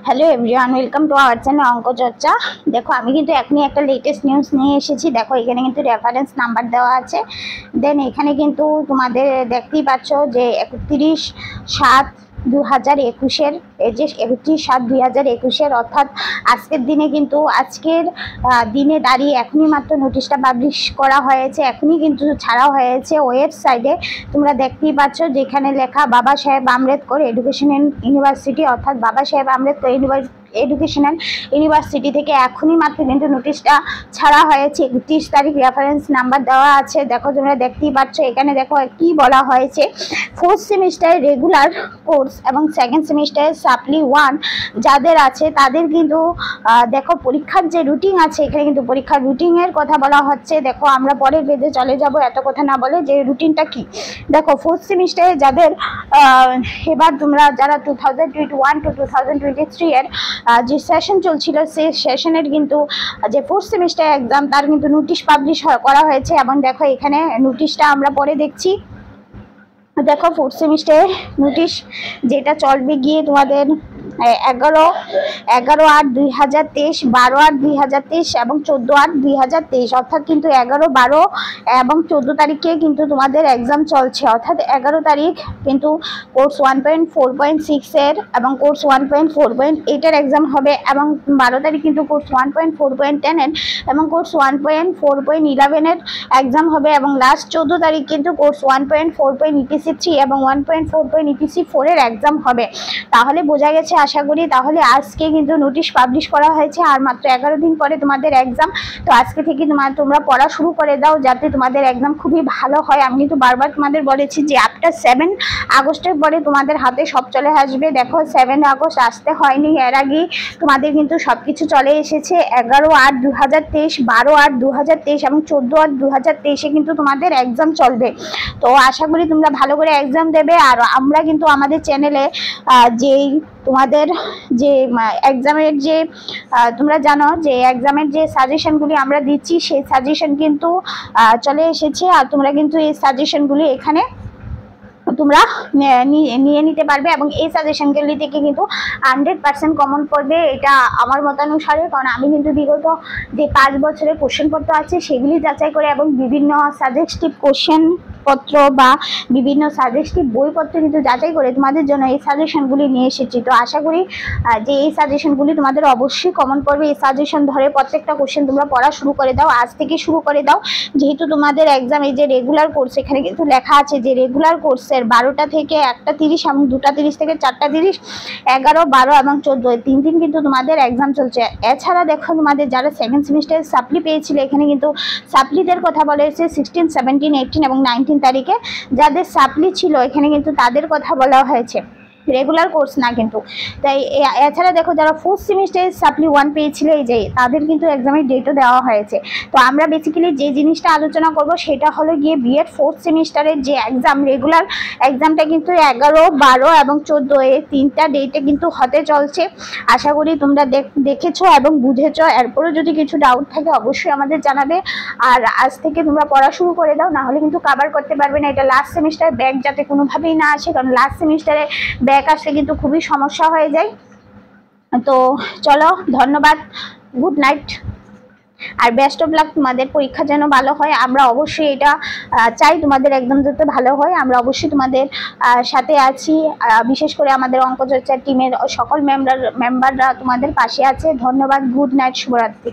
Hello everyone, welcome to our channel অঙ্ক চর্চা। দেখো আমি কিন্তু এখনই একটা লেটেস্ট নিউজ নিয়ে এসেছি। দেখো এখানে কিন্তু রেফারেন্স নাম্বার দেওয়া আছে। দেন এখানে কিন্তু তোমাদের দেখতেই পাচ্ছ যে 31/7/2021 এই যে 31/7/2021 অর্থাৎ আজকের দিনে কিন্তু আজকের দিনে দাঁড়িয়ে এখনই মাত্র নোটিশটা পাবলিশ করা হয়েছে, এখনই কিন্তু ছাড়া হয়েছে ওয়েবসাইটে। তোমরা দেখতেই পাচ্ছ যেখানে লেখা বাবা সাহেব আম্বেদকর এডুকেশনাল ইউনিভার্সিটি, অর্থাৎ বাবা সাহেব আম্বেদকর এডুকেশনাল ইউনিভার্সিটি থেকে এখনই মাত্র কিন্তু নোটিশটা ছাড়া হয়েছে। 31 তারিখ রেফারেন্স নাম্বার দেওয়া আছে। দেখো তোমরা দেখতেই পাচ্ছ এখানে দেখো কি বলা হয়েছে। 4th সেমিস্টারের রেগুলার কোর্স এবং 2nd সেমিস্টারের সাপ্লি 1 যাদের আছে তাদের কিন্তু দেখো পরীক্ষার যে রুটিন আছে, এখানে কিন্তু পরীক্ষার রুটিনের কথা বলা হচ্ছে। দেখো আমরা পরের পেজে চলে যাব, এত কথা না বলে যে রুটিনটা কি। দেখো 4th সেমিস্টারে যাদের এবার তোমরা যারা 2021 to 2023 এর যে সেশন চলছিল সেই সেশনের কিন্তু যে 4th সেমিস্টার এক্সাম তার কিন্তু নোটিশ পাবলিশ করা হয়েছে। এবং দেখো এখানে নোটিশটা আমরা পরে দেখছি। দেখো 4th সেমিস্টারে নোটিশ যেটা চলবে গিয়ে তোমাদের 11/8/2023, 12/8/2023 এবং 14/8/2023 অর্থাৎ কিন্তু 11, 12 এবং 14 তারিখে কিন্তু তোমাদের এক্সাম চলছে। অর্থাৎ 11 তারিখ কিন্তু কোর্স 1.4.6 এর এবং কোর্স 1.4.8 এর এক্সাম হবে এবং 12 তারিখ কিন্তু কোর্স 1.4.10 এর এবং কোর্স 1.4.11 এর এক্সাম হবে এবং লাস্ট 14 তারিখ কিন্তু কোর্স 1.4.ETC3 এবং 1.4.ETC4 এর এক্সাম হবে। তাহলে বোঝা গেছে আশা করি। তাহলে আজকে কিন্তু নোটিশ পাবলিশ করা হয়েছে আর মাত্র 11 দিন পরে তোমাদের এক্সাম। তো আজকে থেকে তোমরা পড়া শুরু করে দাও যাতে তোমাদের এক্সাম খুবই ভালো হয়। আমি কিন্তু বারবার তোমাদের বলেছি যে আফটার 7 আগস্টের পরে তোমাদের হাতে সব চলে আসবে। দেখো 7 আগস্ট আসতে হয়নি, এর আগেই তোমাদের কিন্তু সব কিছু চলে এসেছে। 11/8/2023, 12/8/2023 এবং 14/8/2023 কিন্তু তোমাদের এক্সাম চলবে। তো আশা করি তোমরা ভালো করে এক্সাম দেবে। আর আমরা কিন্তু আমাদের চ্যানেলে যেই তোমাদের যে এক্সামের যে তোমরা জানো যে এক্সামের যে সাজেশনগুলি আমরা দিচ্ছি সেই সাজেশন কিন্তু চলে এসেছে। আর তোমরা কিন্তু এই সাজেশনগুলি এখানে তোমরা নিয়ে নিতে পারবে এবং এই সাজেশনগুলি থেকে কিন্তু 100% কমন পড়বে, এটা আমার মতানুসারে। কারণ আমি কিন্তু বিগত যে 5 বছরের কোশ্চেনপত্র আছে সেগুলি যাচাই করে এবং বিভিন্ন সাজেস্টিভ কোশ্চেন পত্র বা বিভিন্ন সাজেস্টিভ বইপত্র কিন্তু যাচাই করে তোমাদের জন্য এই সাজেশনগুলি নিয়ে এসেছি। তো আশা করি যে এই সাজেশনগুলি তোমাদের অবশ্যই কমন পড়বে। এই সাজেশন ধরে প্রত্যেকটা কোশ্চেন তোমরা পড়া শুরু করে দাও, আজ থেকে শুরু করে দাও। যেহেতু তোমাদের এক্সাম এই যে রেগুলার কোর্স, এখানে কিন্তু লেখা আছে যে রেগুলার কোর্সের 12টা থেকে 1টা 30 এবং 2টা 30 থেকে 4টা 30, 11, 12 এবং 14 3 দিন কিন্তু তোমাদের এক্সাম চলছে। এছাড়া দেখো তোমাদের যারা 2nd সেমিস্টারের সাপ্লি পেয়েছিল এখানে কিন্তু সাপ্লিদের কথা বলা হয়েছে 16, 17, 18 এবং 19 তারিখে যাদের সাপ্লি ছিল এখানে কিন্তু তাদের কথা বলা হয়েছে, রেগুলার কোর্স না কিন্তু। তাই এছাড়া দেখো যারা 4th সেমিস্টারের সাপ্লি 1 পেয়েছিল এই যে তাদের কিন্তু এক্সামের ডেটও দেওয়া হয়েছে। তো আমরা বেসিক্যালি যে জিনিসটা আলোচনা করব সেটা হলো গিয়ে বিএড 4th সেমিস্টারের যে এক্সাম রেগুলার এক্সামটা কিন্তু 11, 12 এবং 14 এই 3টা ডেটে কিন্তু হতে চলছে। আশা করি তোমরা দেখেছো এবং বুঝেছো। এরপরও যদি কিছু ডাউট থাকে অবশ্যই আমাদের জানাবে। আর আজ থেকে তোমরা পড়া শুরু করে দাও, না হলে কিন্তু কভার করতে পারবে না। এটা লাস্ট সেমিস্টার ব্যাক যাতে কোনোভাবেই না আসে, কারণ লাস্ট সেমিস্টারে ব্যাক আসলে কিন্তু খুবই সমস্যা হয়ে যায়। তো চলো, ধন্যবাদ, গুড নাইট আর বেস্ট অফ লাক। তোমাদের পরীক্ষা যেন ভালো হয়, আমরা অবশ্যই এটা চাই তোমাদের একদম যাতে ভালো হয়। আমরা অবশ্যই তোমাদের সাথে আছি, বিশেষ করে আমাদের অঙ্ক চর্চার টিমের সকল মেম্বাররা তোমাদের পাশে আছে। ধন্যবাদ, গুড নাইট, শুভরাত্রি।